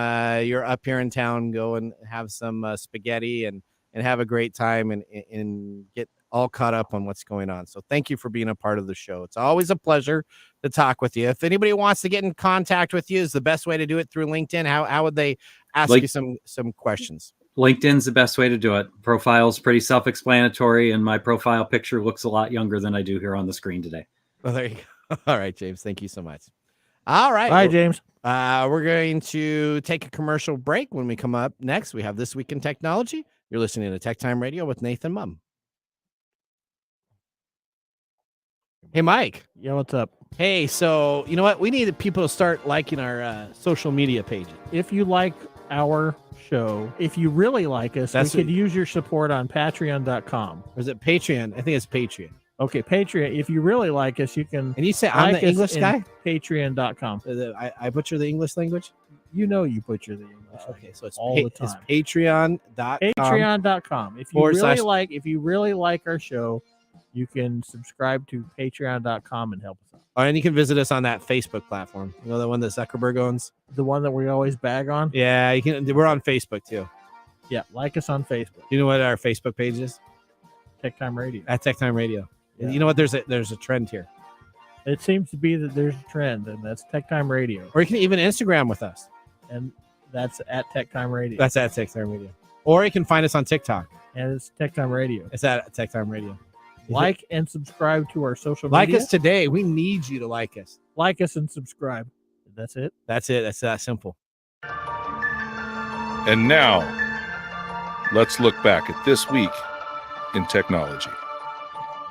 you're up here in town, go and have some spaghetti and have a great time and get all caught up on what's going on. So thank you for being a part of the show. It's always a pleasure to talk with you. If anybody wants to get in contact with you, is the best way to do it through LinkedIn? How would they ask you some questions? LinkedIn's the best way to do it. Profile's pretty self-explanatory, and my profile picture looks a lot younger than I do here on the screen today. Well, there you go. All right, James. Thank you so much. All right. Bye, James. We're going to take a commercial break. When we come up next, we have This Week in Technology. You're listening to Tech Time Radio with Nathan Mumm. Hey, Mike. Yeah, what's up? Hey, so you know what? We need people to start liking our social media pages. If you like our show, if you really like us, we could use your support on patreon.com. Or is it Patreon? I think it's Patreon. Okay, Patreon. If you really like us, you can. And you say I'm the English guy? Patreon.com. I butcher the English language? You know you butcher the English. Okay, so it's all the time. It's Patreon.com. Patreon.com. If you really like our show, you can subscribe to patreon.com and help us out. And you can visit us on that Facebook platform. You know, the one that Zuckerberg owns? The one that we always bag on? Yeah, you can. We're on Facebook too. Yeah, like us on Facebook. You know what our Facebook page is? TechTime Radio. At TechTime Radio. Yeah. You know what? There's a trend here. It seems to be that there's a trend, and that's TechTime Radio. Or you can even Instagram with us. And that's at TechTime Radio. That's at TechTime Radio. Or you can find us on TikTok. And it's TechTime Radio. It's at TechTime Radio. Like and subscribe to our social media. Like us today. We need you to like us. Like us and subscribe. That's it. That's it. That's that simple. And now, let's look back at this week in technology.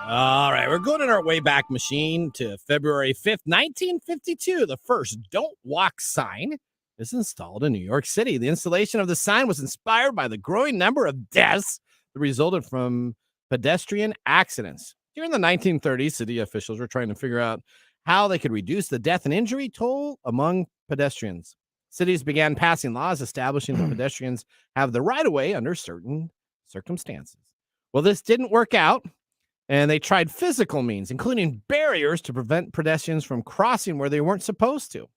All right, we're going in our way back machine to February 5th, 1952. The first Don't Walk sign is installed in New York City. The installation of the sign was inspired by the growing number of deaths that resulted from pedestrian accidents. During the 1930s, city officials were trying to figure out how they could reduce the death and injury toll among pedestrians. Cities began passing laws establishing that pedestrians have the right of way under certain circumstances. Well, this didn't work out. And they tried physical means, including barriers to prevent pedestrians from crossing where they weren't supposed to.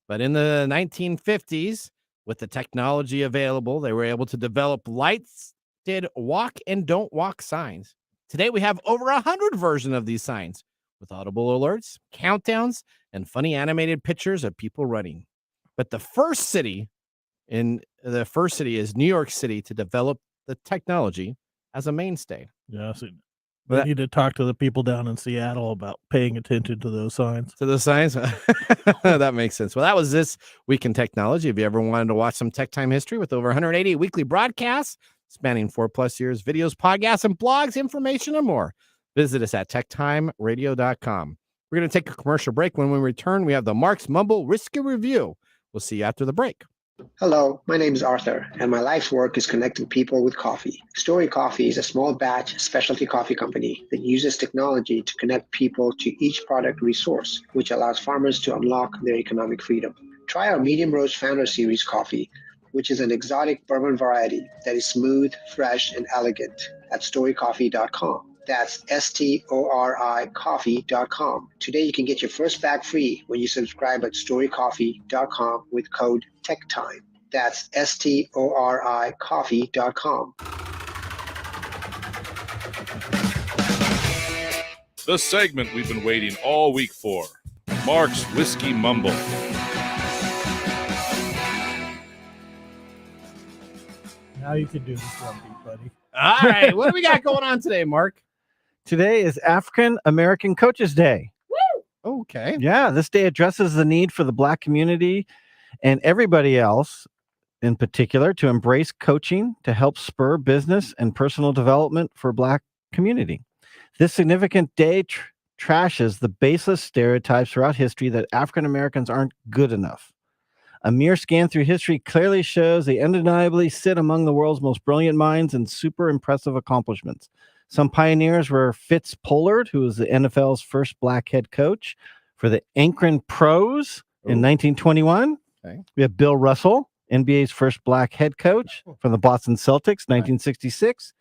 But in the 1950s, with the technology available, they were able to develop lighted walk and don't walk signs. Today, we have over 100 versions of these signs with audible alerts, countdowns, and funny animated pictures of people running. But the first city is New York City to develop the technology as a mainstay. Yeah, so we need to talk to the people down in Seattle about paying attention to those signs. To the signs? That makes sense. Well, that was This Week in Technology. If you ever wanted to watch some Tech Time history with over 180 weekly broadcasts spanning 4+ years, videos, podcasts, and blogs, information, and more, visit us at techtimeradio.com. We're going to take a commercial break. When we return, we have the Mark's Mumble Risky Review. We'll see you after the break. Hello, my name is Arthur, and my life's work is connecting people with coffee. Story Coffee is a small batch specialty coffee company that uses technology to connect people to each product resource, which allows farmers to unlock their economic freedom. Try our Medium Roast Founder Series coffee, which is an exotic bourbon variety that is smooth, fresh, and elegant at storycoffee.com. That's STORI coffee.com. Today you can get your first bag free when you subscribe at storycoffee.com with code TechTime. That's STORI coffee.com. The segment we've been waiting all week for. Mark's Whiskey Mumble. Now you can do the drumbeat, buddy. All right, what do we got going on today, Mark? Today is African American Coaches Day. Woo! Okay. Yeah, this day addresses the need for the Black community and everybody else in particular to embrace coaching to help spur business and personal development for Black community. This significant day trashes the baseless stereotypes throughout history that African Americans aren't good enough. A mere scan through history clearly shows they undeniably sit among the world's most brilliant minds and super impressive accomplishments. Some pioneers were Fitz Pollard, who was the NFL's first Black head coach for the Akron Pros in 1921. Okay. We have Bill Russell, NBA's first Black head coach from the Boston Celtics, 1966.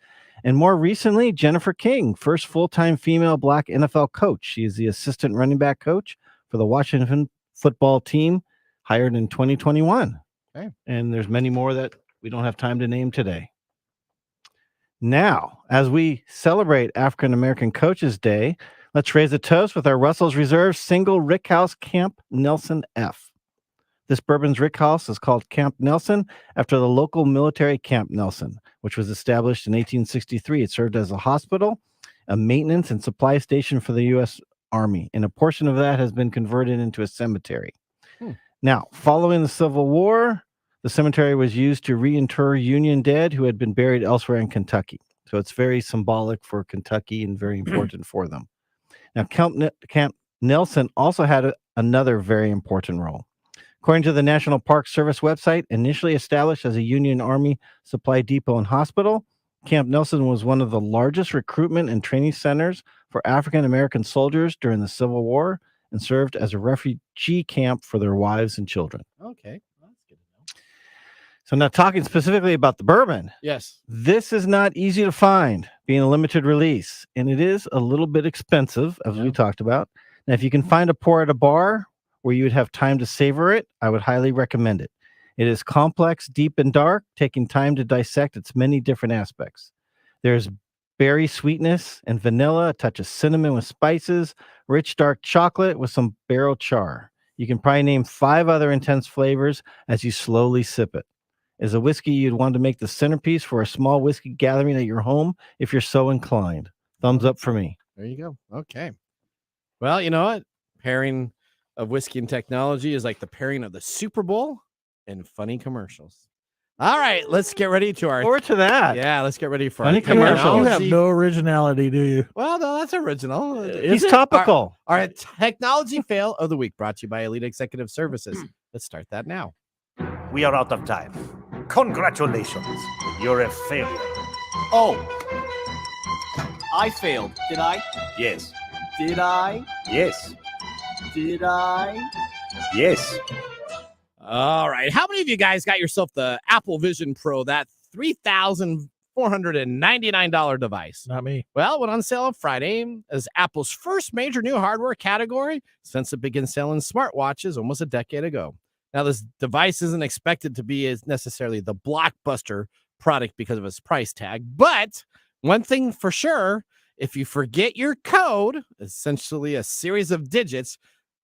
And more recently, Jennifer King, first full-time female Black NFL coach. She is the assistant running back coach for the Washington football team, hired in 2021. Okay. And there's many more that we don't have time to name today. Now, as we celebrate African American Coaches Day, let's raise a toast with our Russell's Reserve single Rickhouse Camp Nelson F. This bourbon's Rickhouse is called Camp Nelson after the local military Camp Nelson, which was established in 1863. It served as a hospital, a maintenance and supply station for the U.S. Army, and a portion of that has been converted into a cemetery. Now, following the Civil War, the cemetery was used to reinter Union dead who had been buried elsewhere in Kentucky. So it's very symbolic for Kentucky and very important for them. Now, Camp Nelson also had another very important role. According to the National Park Service website, initially established as a Union Army supply depot and hospital, Camp Nelson was one of the largest recruitment and training centers for African American soldiers during the Civil War and served as a refugee camp for their wives and children. Okay. Well, that's good to know. So now talking specifically about the bourbon. Yes. This is not easy to find, being a limited release, and it is a little bit expensive, as we talked about. Now, if you can find a pour at a bar where you would have time to savor it, I would highly recommend it. It is complex, deep, and dark, taking time to dissect its many different aspects. There's berry sweetness and vanilla, a touch of cinnamon with spices, rich dark chocolate with some barrel char. You can probably name 5 other intense flavors as you slowly sip it. Is a whiskey you'd want to make the centerpiece for a small whiskey gathering at your home if you're so inclined. Thumbs up for me. There you go. Okay. Well, you know what? Pairing of whiskey and technology is like the pairing of the Super Bowl and funny commercials. All right, let's get ready to our. Forward to that. Yeah, let's get ready for Funny our commercial. You have technology. no originality, do you? Well, no, that's original. He's topical. All right, technology fail of the week brought to you by Elite Executive Services. Let's start that now. We are out of time. Congratulations. You're a failure. Oh. I failed. Did I? Yes. Did I? Yes. Did I? Yes. All right. How many of you guys got yourself the Apple Vision Pro, that $3,499 device? Not me. Well, it went on sale on Friday as Apple's first major new hardware category since it began selling smartwatches almost a decade ago. Now, this device isn't expected to be as necessarily the blockbuster product because of its price tag, but one thing for sure, if you forget your code, essentially a series of digits,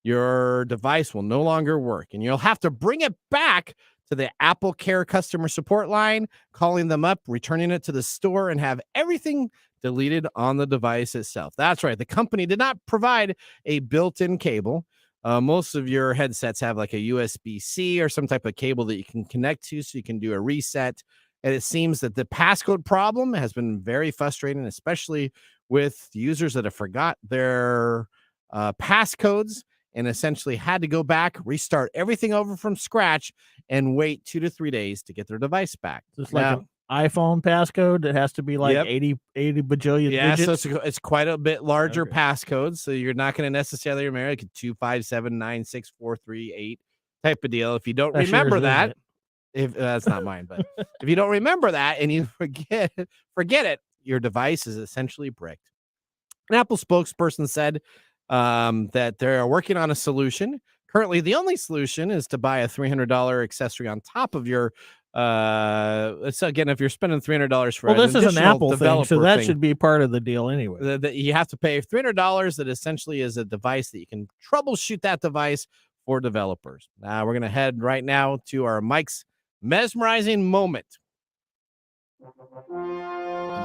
your device will no longer work, and you'll have to bring it back to the Apple Care customer support line, calling them up, returning it to the store, and have everything deleted on the device itself. That's right. The company did not provide a built-in cable. Most of your headsets have like a USB-C or some type of cable that you can connect to so you can do a reset. And it seems that the passcode problem has been very frustrating, especially with users that have forgot their passcodes and essentially had to go back, restart everything over from scratch, and wait 2 to 3 days to get their device back. Just like an iPhone passcode, it has to be like 80 bajillion digits. So it's quite a bit larger passcode, so you're not going to necessarily remember like 257964338 type of deal. If you don't remember that, if that's not mine, but if you don't remember that and you forget it, your device is essentially bricked. An Apple spokesperson said that they're working on a solution. Currently, the only solution is to buy a $300 accessory on top of your. So again, if you're spending $300 for this is an Apple thing, so that thing, should be part of the deal anyway. You have to pay $300 that essentially is a device that you can troubleshoot that device for developers. Now we're going to head right now to our Mike's mesmerizing moment.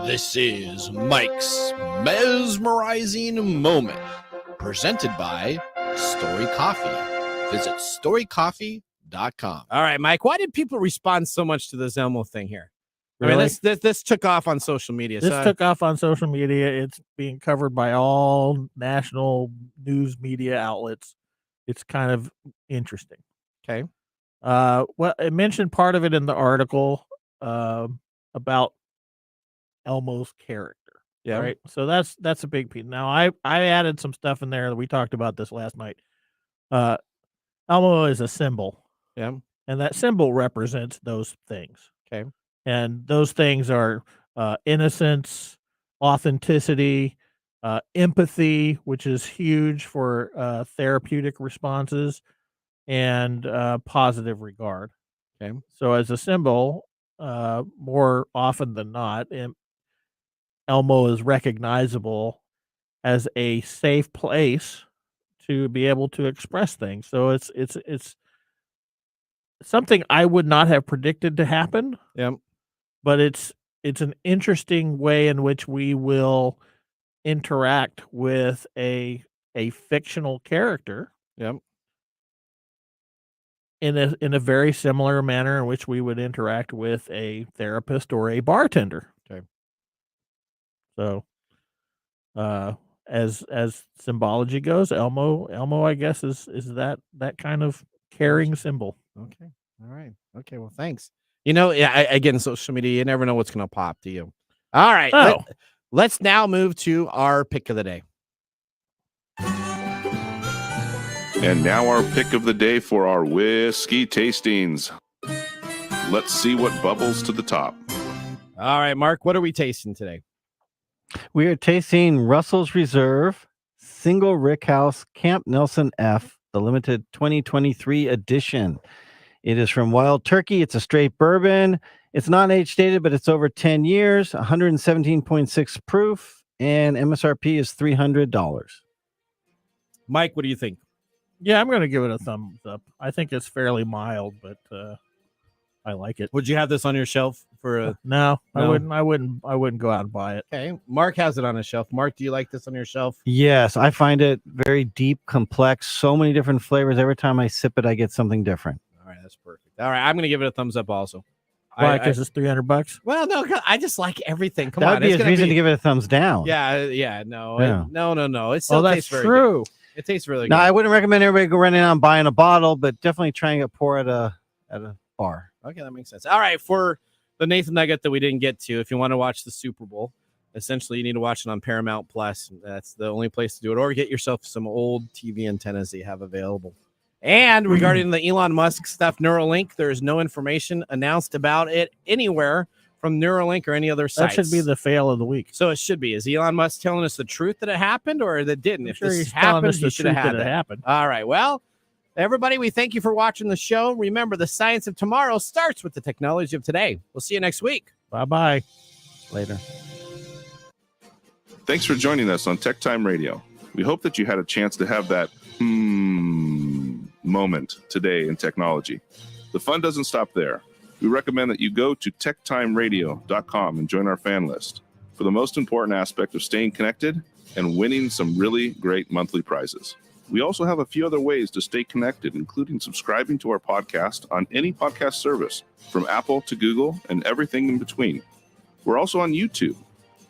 This is Mike's mesmerizing moment, presented by Story Coffee. Visit storycoffee.com. All right, Mike, why did people respond so much to this Elmo thing here? Really? I mean, this took off on social media. This took off on social media. It's being covered by all national news media outlets. It's kind of interesting. Okay. Well, it mentioned part of it in the article about Elmo's character. Yeah. Right. So that's a big piece. Now I added some stuff in there. We talked about this last night. Elmo is a symbol. Yeah. And that symbol represents those things. Okay. And those things are innocence, authenticity, empathy, which is huge for therapeutic responses, and positive regard. Okay. So as a symbol, more often than not, Elmo is recognizable as a safe place to be able to express things. So it's something I would not have predicted to happen. Yep. But it's an interesting way in which we will interact with a fictional character. Yep. In a very similar manner in which we would interact with a therapist or a bartender. Okay. So, as symbology goes, Elmo, I guess is that kind of caring symbol. Okay. All right. Okay. Well, thanks. Again, social media, you never know what's going to pop to you. All right. Oh. Let's now move to our pick of the day. And now our pick of the day for our whiskey tastings. Let's see what bubbles to the top. All right, Mark, what are we tasting today? We are tasting Russell's Reserve Single Rickhouse Camp Nelson F, the limited 2023 edition. It is from Wild Turkey. It's a straight bourbon. It's not age dated, but it's over 10 years, 117.6 proof, and MSRP is $300. Mike, what do you think? Yeah, I'm going to give it a thumbs up. I think it's fairly mild, but I like it. Would you have this on your shelf for a? No, No? I wouldn't go out and buy it. Okay, Mark has it on his shelf. Mark, do you like this on your shelf? Yes, I find it very deep, complex, so many different flavors. Every time I sip it, I get something different. All right, that's perfect. All right, I'm going to give it a thumbs up also. Why? Because it's $300. Well, no, 'cause I just like everything. Come That on, would be it's a gonna reason to give it a thumbs down. Yeah, no, Yeah. no. It still Oh, that's tastes very true. good. It tastes really No, good. I wouldn't recommend everybody go running out and buying a bottle, but definitely trying to pour at a bar. Okay, that makes sense. All right, for the Nathan Nugget that we didn't get to, if you want to watch the Super Bowl, essentially you need to watch it on Paramount Plus. That's the only place to do it, or get yourself some old TV antennas that you have available. And regarding the Elon Musk stuff, Neuralink, there's no information announced about it anywhere from Neuralink or any other That sites. should be the fail of the week. So it should be. Is Elon Musk telling us the truth that it happened or that didn't? I'm If sure this he's telling happened, us he the should have truth had that it that. happened. All right. Well, everybody, we thank you for watching the show. Remember, the science of tomorrow starts with the technology of today. We'll see you next week. Bye-bye. Later. Thanks for joining us on Tech Time Radio. We hope that you had a chance to have that moment today in technology. The fun doesn't stop there. We recommend that you go to techtimeradio.com and join our fan list for the most important aspect of staying connected and winning some really great monthly prizes. We also have a few other ways to stay connected, including subscribing to our podcast on any podcast service, from Apple to Google and everything in between. We're also on YouTube,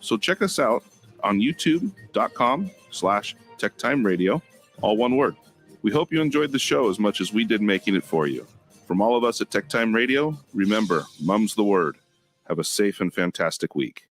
so check us out on youtube.com/techtimeradio, all one word. We hope you enjoyed the show as much as we did making it for you. From all of us at Tech Time Radio, remember, mum's the word. Have a safe and fantastic week.